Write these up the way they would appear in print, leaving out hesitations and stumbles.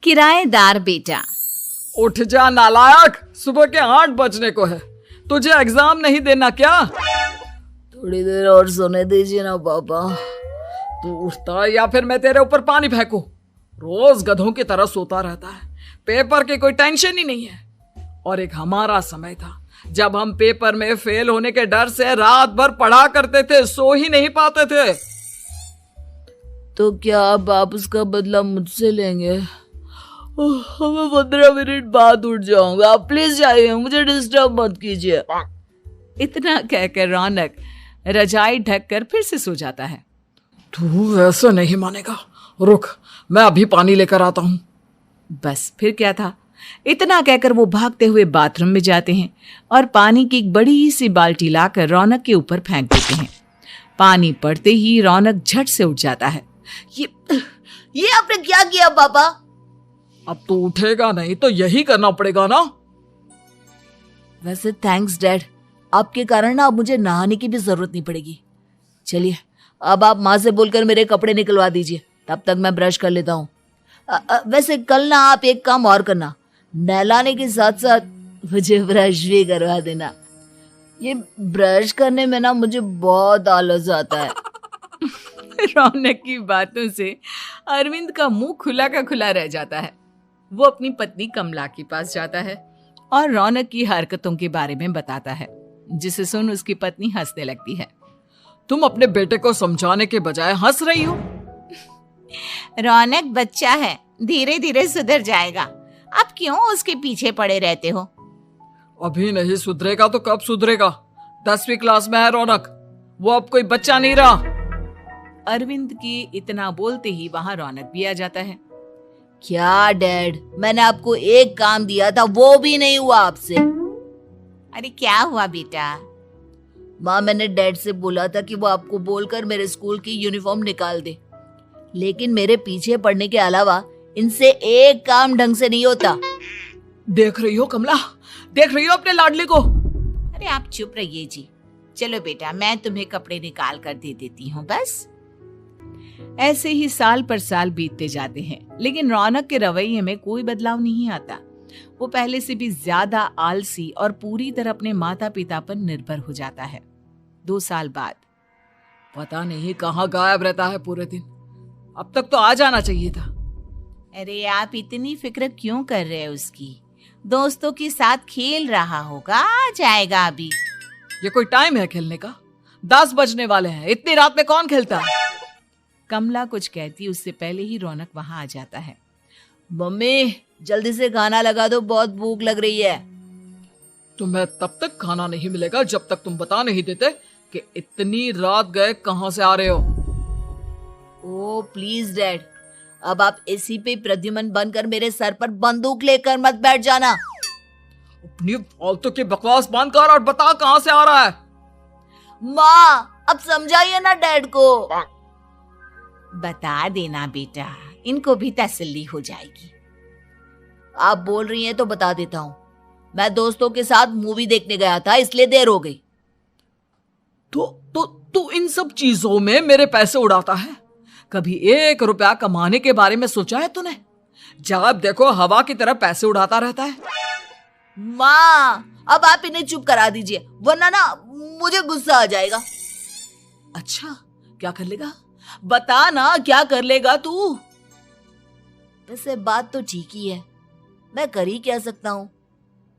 किराएदार बेटा। उठ जा नालायक, सुबह के 8 बजने को है। तुझे एग्जाम नहीं देना क्या? थोड़ी देर और सोने दीजिए ना पापा। तू उठता या फिर मैं तेरे ऊपर पानी फेंकूं? रोज गधों की तरह सोता रहता है, पेपर की कोई टेंशन ही नहीं है। और एक हमारा समय था जब हम पेपर में फेल होने के डर से रात भर पढ़ा करते थे, सो ही नहीं पाते थे। तो क्या अब आप उसका बदला मुझसे लेंगे? मैं 15 मिनट बाद उठ जाऊंगा, आप प्लीज जाइए, मुझे डिस्टर्ब मत कीजिए। इतना कहकर रौनक रजाई ढक कर फिर से सो जाता है। तू ऐसा नहीं मानेगा, रुक मैं अभी पानी लेकर आता हूं। बस फिर क्या था, इतना कहकर वो भागते हुए बाथरूम में जाते हैं और पानी की एक बड़ी सी बाल्टी लाकर रौनक के ऊपर फेंक देते हैं। पानी पड़ते ही रौनक झट से उठ जाता है। ये आपने क्या किया पापा? अब तो उठेगा नहीं तो यही करना पड़ेगा ना। वैसे थैंक्स डैड, आपके कारण ना अब मुझे नहाने की भी जरूरत नहीं पड़ेगी। चलिए अब आप माँ से बोलकर मेरे कपड़े निकलवा दीजिए, तब तक मैं ब्रश कर लेता हूँ। वैसे कल ना आप एक काम और करना, नहलाने के साथ साथ मुझे ब्रश भी करवा देना। ये ब्रश करने में ना मुझे बहुत आलस आता है। रौनक की बातों से अरविंद का मुंह खुला का खुला रह जाता है। वो अपनी पत्नी कमला के पास जाता है और रौनक की हरकतों के बारे में बताता है, जिसे सुन उसकी पत्नी हंसने लगती है। तुम अपने बेटे को समझाने के बजाय हंस रही हो। रौनक बच्चा है, धीरे धीरे सुधर जाएगा, आप क्यों उसके पीछे पड़े रहते हो? अभी नहीं सुधरेगा तो कब सुधरेगा? 10वीं क्लास में है रौनक, वो अब कोई बच्चा नहीं रहा। अरविंद की इतना बोलते ही वहां रौनक भी आ जाता है। क्या डैड, मैंने आपको एक काम दिया था, वो भी नहीं हुआ आपसे। अरे क्या हुआ बेटा? माँ, मैंने डैड से बोला था कि वो आपको बोलकर मेरे स्कूल की यूनिफॉर्म निकाल दे, लेकिन मेरे पीछे पड़ने के अलावा इनसे एक काम ढंग से नहीं होता। देख रही हो कमला, देख रही हो अपने लाडले को? अरे आप चुप रहिए जी। चलो बेटा, मैं तुम्हें कपड़े निकाल कर दे देती हूँ। बस ऐसे ही साल पर साल बीतते जाते हैं, लेकिन रौनक के रवैये में कोई बदलाव नहीं आता। वो पहले से भी ज्यादा आलसी और पूरी तरह अपने माता पिता पर निर्भर हो जाता है। 2 साल बाद पता नहीं कहाँ गायब रहता है पूरे दिन, अब तक तो आ जाना चाहिए था। अरे आप इतनी फिक्र क्यों कर रहे हैं उसकी? दोस्तों के साथ खेल रहा होगा, आ जाएगा अभी। ये कोई टाइम है खेलने का? 10 बजने वाले हैं, इतनी रात में कौन खेलता है? कमला कुछ कहती उससे पहले ही रौनक वहां आ जाता है। मम्मी जल्दी से खाना लगा दो, बहुत भूख लग रही है। तुम्हें तब तक खाना नहीं मिलेगा जब तक तुम बता नहीं देते कि इतनी रात गए कहां से आ रहे हो। ओ प्लीज डैड, अब आप एसी पे प्रद्युमन बनकर मेरे सर पर बंदूक लेकर मत बैठ जाना। अपनी फालतू की बकवास बंद कर और बता कहां से आ रहा है। माँ अब समझाइए ना डैड को। बता देना बेटा, इनको भी तसल्ली हो जाएगी। आप बोल रही हैं तो बता देता हूँ, मैं दोस्तों के साथ मूवी देखने गया था, इसलिए देर हो गई। तो इन सब चीजों में मेरे पैसे उड़ाता है। कभी 1 रुपया कमाने के बारे में सोचा है तूने? जब देखो हवा की तरह पैसे उड़ाता रहता है। माँ अब आप इन्हें चुप करा दीजिए, वरना ना मुझे गुस्सा आ जाएगा। अच्छा क्या कर लेगा? बता ना क्या कर लेगा तू? वैसे बात तो ठीक ही है, मैं कर ही क्या सकता हूँ।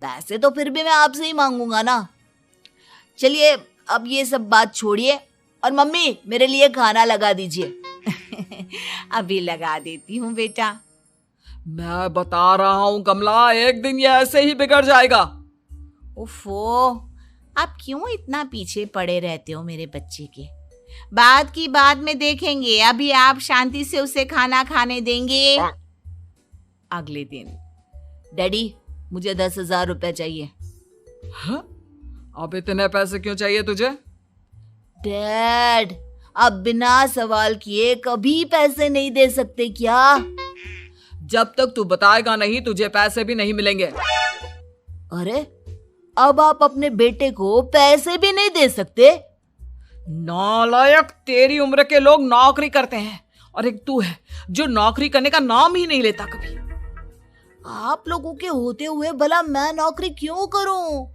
पैसे तो फिर भी मैं आपसे ही मांगूंगा ना। चलिए अब ये सब बात छोड़िए और मम्मी मेरे लिए खाना लगा दीजिए। अभी लगा देती हूँ बेटा। मैं बता रहा हूँ कमला, एक दिन ये ऐसे ही बिगड़ जाएगा। ओफो, आप क्यों इतना पीछे पड़े रहते हो मेरे बच्चे के? बाद की बात में देखेंगे, अभी आप शांति से उसे खाना खाने देंगे। अगले दिन डैडी मुझे 10,000 रुपए चाहिए। हाँ? अब इतने पैसे क्यों चाहिए तुझे? डैड आप बिना सवाल किए कभी पैसे नहीं दे सकते क्या? जब तक तू बताएगा नहीं तुझे पैसे भी नहीं मिलेंगे। अरे अब आप अपने बेटे को पैसे भी नहीं दे सकते? नालायक, तेरी उम्र के लोग नौकरी करते हैं और एक तू है जो नौकरी करने का नाम ही नहीं लेता कभी। आप लोगों के होते हुए भला मैं नौकरी क्यों करूं?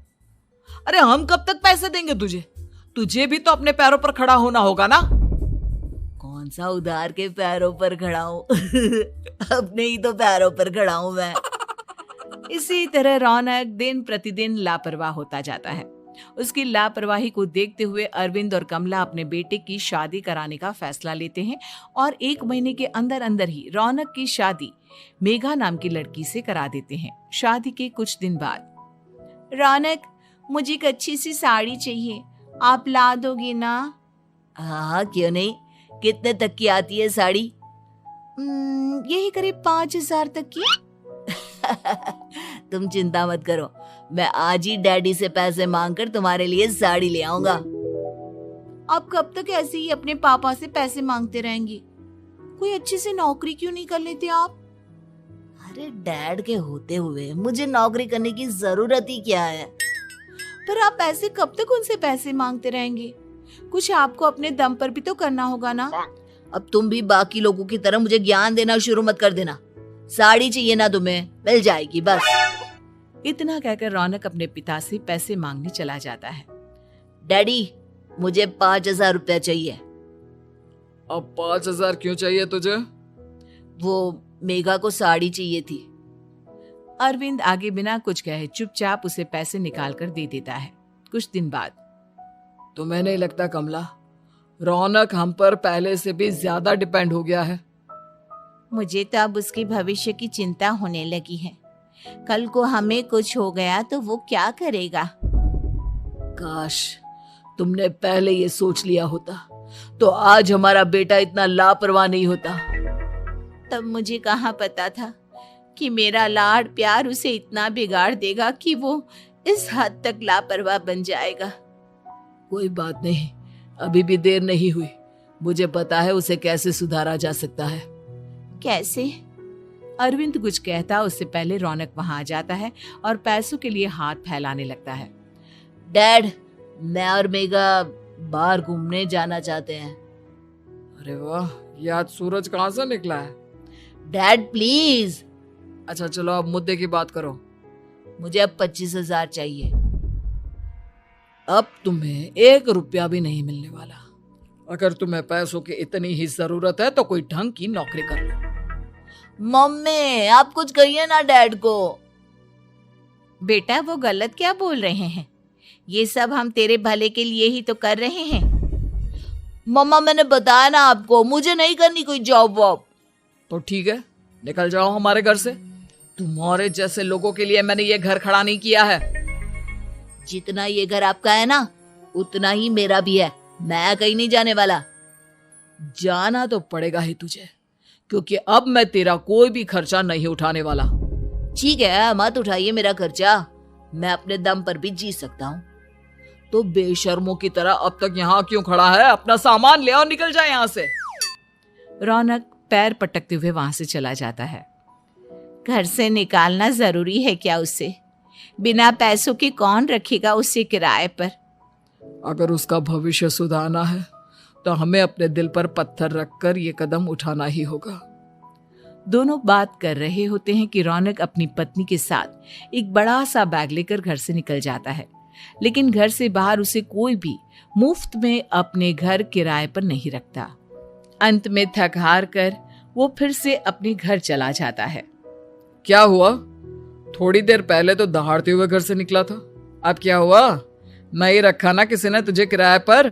अरे हम कब तक पैसे देंगे तुझे? तुझे भी तो अपने पैरों पर खड़ा होना होगा ना। कौन सा उधार के पैरों पर खड़ा हूं? अपने ही तो पैरों पर खड़ा हूं मैं। इसी तरह रौनक दिन प्रतिदिन लापरवाह होता जाता है। उसकी लापरवाही को देखते हुए अरविंद और कमला अपने बेटे की शादी कराने का फैसला लेते हैं और 1 महीने के अंदर अंदर ही रौनक की शादी मेघा नाम की लड़की से करा देते हैं। शादी के कुछ दिन बाद, रौनक, मुझे एक अच्छी सी साड़ी चाहिए, आप ला दोगी ना? हाँ, क्यों नहीं। कितने तक की आती है साड़ी? यही करीब 5,000 तक की। तुम चिंता मत करो, मैं आज ही डैडी से पैसे मांगकर तुम्हारे लिए साड़ी ले आऊंगा। आप कब तक ऐसे ही अपने पापा से पैसे मांगते रहेंगी? कोई अच्छी सी नौकरी क्यों नहीं कर लेते आप? अरे डैड के होते हुए मुझे नौकरी करने की जरूरत ही क्या है? पर आप ऐसे कब तक उनसे पैसे मांगते रहेंगे? कुछ आपको अपने दम पर भी तो करना होगा ना। अब तुम भी बाकी लोगों की तरह मुझे ज्ञान देना शुरू मत कर देना। साड़ी चाहिए ना तुम्हें, मिल जाएगी बस। इतना कहकर रौनक अपने पिता से पैसे मांगने चला जाता है। डैडी, मुझे 5,000 रुपया चाहिए। अब 5,000 क्यों चाहिए तुझे? वो मेघा को साड़ी चाहिए थी। अरविंद आगे बिना कुछ कहे चुपचाप उसे पैसे निकाल कर दे देता है। कुछ दिन बाद, तुम्हें नहीं लगता कमला, रौनक हम पर पहले से भी ज्यादा डिपेंड हो गया है? मुझे तो अब उसके भविष्य की चिंता होने लगी है। कल को हमें कुछ हो गया तो वो क्या करेगा? काश तुमने पहले ये सोच लिया होता तो आज हमारा बेटा इतना लापरवाह नहीं होता। तब मुझे कहाँ पता था कि मेरा लाड प्यार उसे इतना बिगाड़ देगा कि वो इस हद तक लापरवाह बन जाएगा। कोई बात नहीं, अभी भी देर नहीं हुई। मुझे पता है उसे कैसे सुधारा जा सकता है। कैसे? अरविंद कुछ कहता उससे पहले रौनक वहां आ जाता है और पैसों के लिए हाथ फैलाने लगता है। डैड, मैं और मेघा बाहर घूमने जाना चाहते हैं। अरे वाह, ये आज सूरज कहाँ से निकला है? Dad please. अच्छा चलो अब मुद्दे की बात करो। मुझे अब 25,000 चाहिए। अब तुम्हें 1 रुपया भी नहीं मिलने वाला। अगर तुम्हें पैसों की इतनी ही जरूरत है तो कोई ढंग की नौकरी कर लो। मम्मी, आप कुछ कहिए ना डैड को। बेटा, वो गलत क्या बोल रहे हैं? ये सब हम तेरे भले के लिए ही तो कर रहे हैं। मम्मा, मैंने बताया ना आपको, मुझे नहीं करनी कोई जॉब वॉब। तो ठीक है, निकल जाओ हमारे घर से। तुम्हारे जैसे लोगों के लिए मैंने ये घर खड़ा नहीं किया है। जितना ये घर आपका है ना, उतना ही मेरा भी है। मैं कहीं नहीं जाने वाला। जाना तो पड़ेगा ही तुझे, क्योंकि अब मैं तेरा कोई भी खर्चा नहीं उठाने वाला। ठीक है, मत उठाइए मेरा खर्चा, मैं अपने दम पर भी जी सकता हूँ। तो बेशर्मों की तरह अब तक यहाँ क्यों खड़ा है? अपना सामान ले और निकल जाए यहाँ से। रौनक पैर पटकते हुए वहां से चला जाता है। घर से निकालना जरूरी है क्या उसे? बिना पैसों के कौन रखेगा उसे किराए पर? अगर उसका भविष्य सुधारना है तो हमें अपने दिल पर पत्थर रखकर ये कदम उठाना ही होगा। दोनों बात कर रहे होते हैं कि रौनक अपनी पत्नी के साथ एक बड़ा सा बैग लेकर घर से निकल जाता है, लेकिन घर से बाहर उसे कोई भी मुफ्त में अपने घर किराए पर नहीं रखता। अंत में थक हार कर वो फिर से अपने घर चला जाता है। क्या हुआ? थोड़ी देर पहले तो दहाड़ते हुए घर से निकला था, अब क्या हुआ? नहीं रखा ना किसी ने तुझे किराए पर?